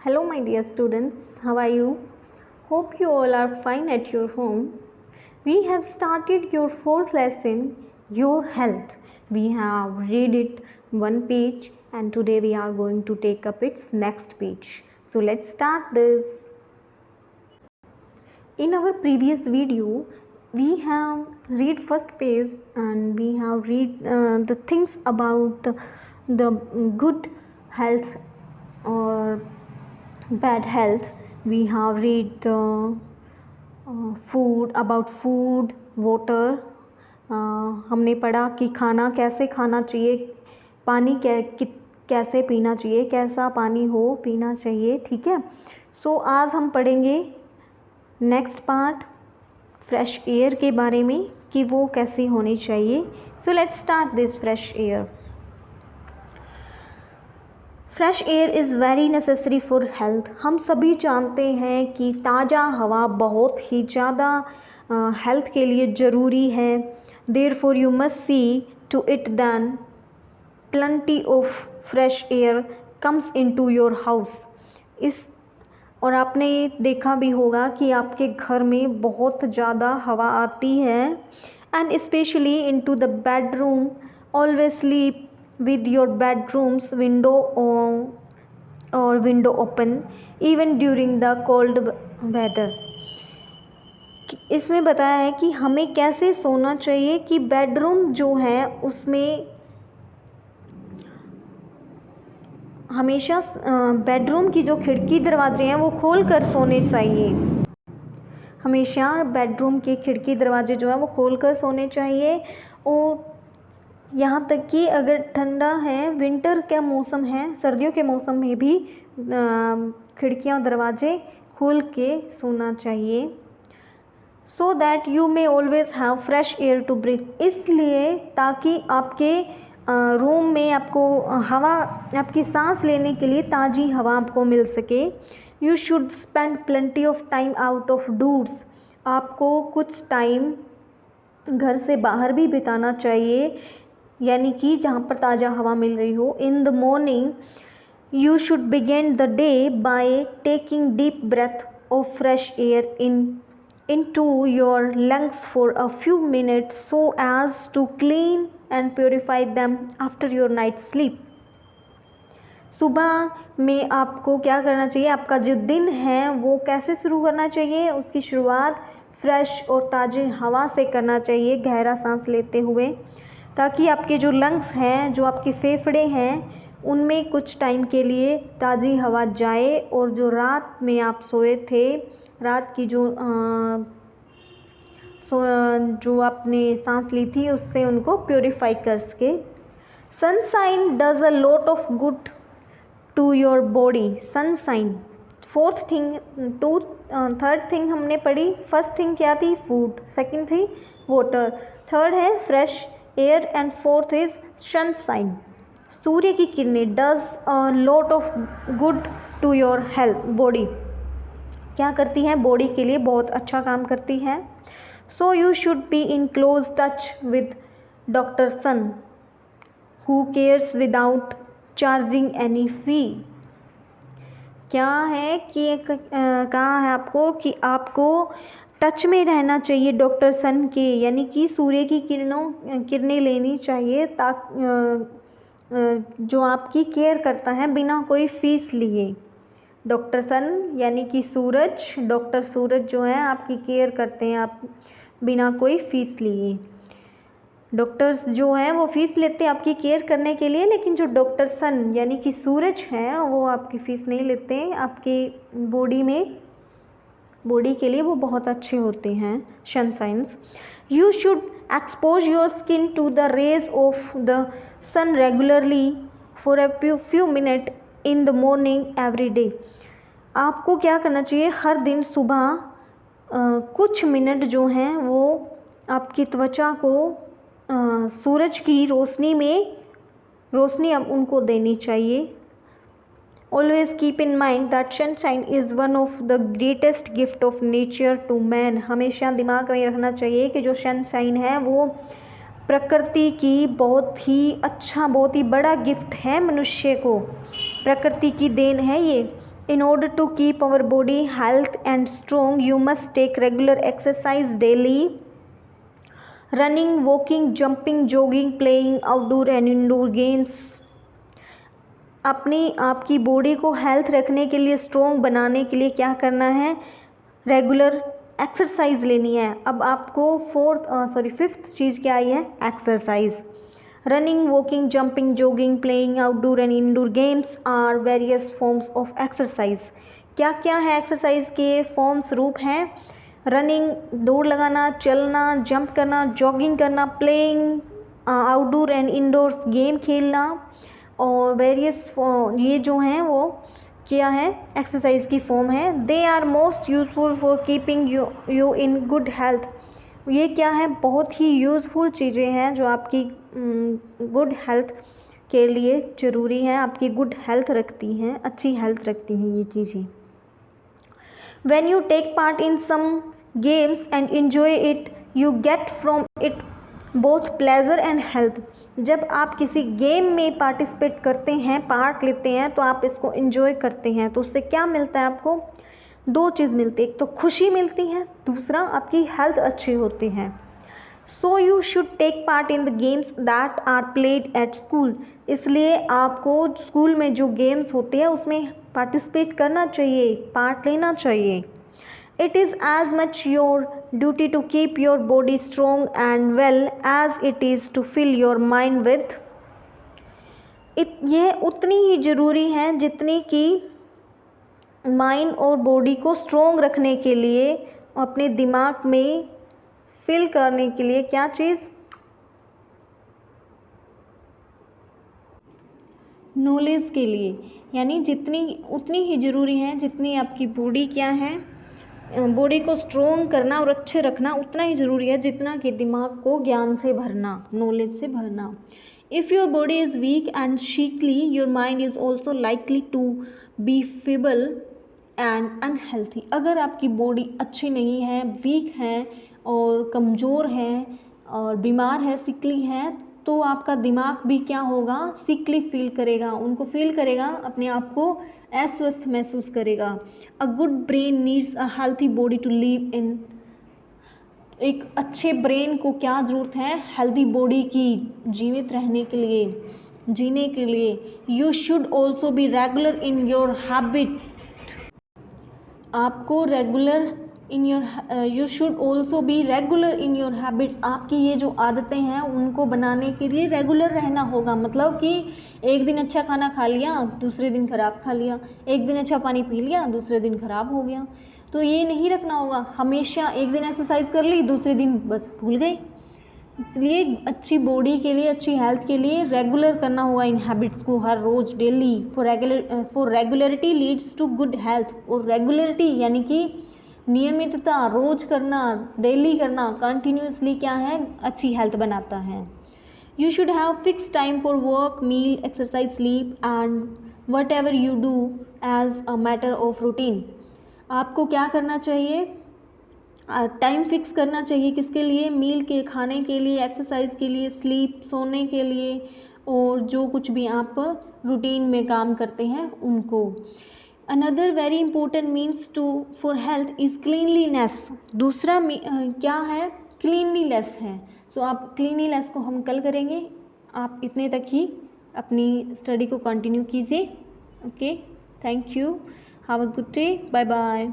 Hello, my dear students. How are you? Hope you all are fine at your home. We have started your fourth lesson, Your Health. We have read it one page, and today we are going to take up its next page. So let's start this. In our previous video, we have read first page and we have read the things about the good health or bad health. We have read the food about food water. हमने पढ़ा कि खाना कैसे खाना चाहिए, पानी कैसे पीना चाहिए, कैसा पानी हो पीना चाहिए. ठीक है. सो आज हम पढ़ेंगे नेक्स्ट पार्ट फ्रेश एयर के बारे में कि वो कैसी होनी चाहिए. So let's start this fresh air. Fresh air is very necessary for health. हम सभी जानते हैं कि ताज़ा हवा बहुत ही ज़्यादा हेल्थ के लिए ज़रूरी है. Therefore you must see to it than plenty of fresh air comes into your house. और आपने देखा भी होगा कि आपके घर में बहुत ज़्यादा हवा आती है. And specially into the bedroom. Always sleep with your bedroom's window or window open even during the cold weather. इसमें बताया है कि हमें कैसे सोना चाहिए कि बेडरूम जो है उसमें हमेशा बेडरूम की जो खिड़की दरवाजे हैं वो खोल कर सोने चाहिए. हमेशा बेडरूम के खिड़की दरवाजे जो है वो खोल कर सोने चाहिए. और यहाँ तक कि अगर ठंडा है, विंटर का मौसम है, सर्दियों के मौसम में भी खिड़कियाँ दरवाजे खोल के सोना चाहिए. So that you may always have fresh air to breathe. इसलिए ताकि आपके रूम में आपको हवा, आपकी सांस लेने के लिए ताज़ी हवा आपको मिल सके. You should spend plenty of time out of doors. आपको कुछ टाइम घर से बाहर भी बिताना चाहिए, यानी कि जहाँ पर ताज़ा हवा मिल रही हो. In the morning you should begin the day by taking deep breath of fresh air into your lungs for a few minutes so as to clean and purify them after your night's sleep. सुबह में आपको क्या करना चाहिए, आपका जो दिन है वो कैसे शुरू करना चाहिए, उसकी शुरुआत फ्रेश और ताज़ी हवा से करना चाहिए, गहरा सांस लेते हुए, ताकि आपके जो लंग्स हैं, जो आपके फेफड़े हैं, उनमें कुछ टाइम के लिए ताज़ी हवा जाए और जो रात में आप सोए थे, रात की जो आपने सांस ली थी उससे उनको प्योरीफाई कर सके. Sunshine does a lot of good to your body. Sunshine. Fourth thing third thing हमने पढ़ी. फर्स्ट थिंग क्या थी? फूड. सेकंड थी वाटर. थर्ड है fresh air and fourth is sunshine. सूर्य की किरणें does a lot of good to your health body. क्या करती हैं? बॉडी के लिए बहुत अच्छा काम करती हैं. So you should be in close touch with doctor sun who cares without charging any fee. क्या है कि कहा है आपको कि आपको टच में रहना चाहिए डॉक्टर सन के, यानी कि सूर्य की किरणें लेनी चाहिए जो आपकी केयर करता है बिना कोई फीस लिए. डॉक्टर सन यानी कि सूरज, डॉक्टर सूरज जो है आपकी केयर करते हैं आप बिना कोई फीस लिए. डॉक्टर्स जो हैं वो फ़ीस लेते हैं आपकी केयर करने के लिए, लेकिन जो डॉक्टर सन यानी कि सूरज हैं वो आपकी फ़ीस नहीं लेते हैं. आपकी बॉडी के लिए वो बहुत अच्छे होते हैं sunshines. You should expose your skin to the rays of the sun regularly for a few minute in the morning every day. आपको क्या करना चाहिए? हर दिन सुबह कुछ मिनट जो हैं वो आपकी त्वचा को सूरज की रोशनी अब उनको देनी चाहिए. Always keep in mind that sunshine is one of the greatest gift of nature to man. हमेशा दिमाग में रखना चाहिए कि जो सनशाइन है वो प्रकृति की बहुत ही बड़ा गिफ्ट है मनुष्य को. प्रकृति की देन है ये. In order to keep our body health and strong, you must take regular exercise daily. Running, walking, jumping, jogging, playing outdoor and indoor games. अपनी आपकी बॉडी को हेल्थ रखने के लिए, स्ट्रॉन्ग बनाने के लिए क्या करना है? रेगुलर एक्सरसाइज लेनी है। अब आपको फिफ्थ चीज़ क्या आई है? Exercise. Running, walking, jumping, jogging, playing outdoor and indoor games are various forms of exercise. क्या क्या है एक्सरसाइज के फॉर्म्स, रूप हैं? रनिंग, दौड़ लगाना, चलना, जंप करना, जॉगिंग करना, playing outdoor and indoors game खेलना, और वेरियस ये जो हैं वो क्या है? एक्सरसाइज की फॉर्म है। They are most useful for keeping you in good health. ये क्या है? बहुत ही यूज़फुल चीज़ें हैं जो आपकी गुड हेल्थ के लिए ज़रूरी हैं, आपकी गुड हेल्थ रखती हैं, अच्छी हेल्थ रखती हैं ये चीज़ें। When you take part in some games and enjoy it, you get from it both pleasure and health. जब आप किसी गेम में पार्टिसिपेट करते हैं, पार्ट लेते हैं, तो आप इसको एंजॉय करते हैं, तो उससे क्या मिलता है आपको? दो चीज़ मिलती है, एक तो खुशी मिलती है, दूसरा आपकी हेल्थ अच्छी होती है। So you should take part in the games that are played at school. इसलिए आपको स्कूल में जो गेम्स होते हैं उसमें पार्टिसिपेट करना चाहिए, पार्ट लेना चाहिए। It is as much your duty to keep your body strong and well as it is to fill your mind with. यह उतनी ही ज़रूरी है जितनी कि माइंड और बॉडी को स्ट्रोंग रखने के लिए, अपने दिमाग में फिल करने के लिए क्या चीज़? नॉलेज के लिए। यानी उतनी ही ज़रूरी है जितनी आपकी बॉडी क्या है, बॉडी को स्ट्रोंग करना और अच्छे रखना उतना ही ज़रूरी है जितना कि दिमाग को ज्ञान से भरना, नॉलेज से भरना। If your body is weak and sickly, your mind is also likely to be feeble and unhealthy. अगर आपकी बॉडी अच्छी नहीं है, वीक है और कमज़ोर है और बीमार है, सिकली है, तो आपका दिमाग भी क्या होगा? सिकली फील करेगा, उनको फील करेगा, अपने आप को अस्वस्थ महसूस करेगा। A good brain needs a healthy body to live in. एक अच्छे ब्रेन को क्या ज़रूरत है? हेल्दी बॉडी की, जीवित रहने के लिए, जीने के लिए। You should also be regular in your habit. आपको regular you should also be regular in your habits. आपकी ये जो आदतें हैं उनको बनाने के लिए रेगुलर रहना होगा। मतलब कि एक दिन अच्छा खाना खा लिया, दूसरे दिन ख़राब खा लिया, एक दिन अच्छा पानी पी लिया, दूसरे दिन ख़राब हो गया, तो ये नहीं रखना होगा। हमेशा एक दिन एक्सरसाइज कर ली, दूसरे दिन बस भूल गए। इसलिए अच्छी बॉडी के लिए, अच्छी हेल्थ के लिए रेगुलर करना होगा इन हैबिट्स को, हर रोज़, daily. For regularity leads to good health. और रेगुलरिटी यानी कि नियमितता, रोज़ करना, डेली करना, कंटिन्यूसली क्या है? अच्छी हेल्थ बनाता है। You should have fix time for work, meal, exercise, sleep and whatever you do as a matter of routine. आपको क्या करना चाहिए? टाइम फिक्स करना चाहिए। किसके लिए? मील के खाने के लिए, एक्सरसाइज के लिए, स्लीप सोने के लिए, और जो कुछ भी आप रूटीन में काम करते हैं उनको। Another very important means to for health is cleanliness. दूसरा क्या है? क्लीनलीनेस है। सो आप क्लीनलीनेस को हम कल करेंगे। आप इतने तक ही अपनी स्टडी को कंटिन्यू कीजिए। Okay, thank you, have a good day, bye bye.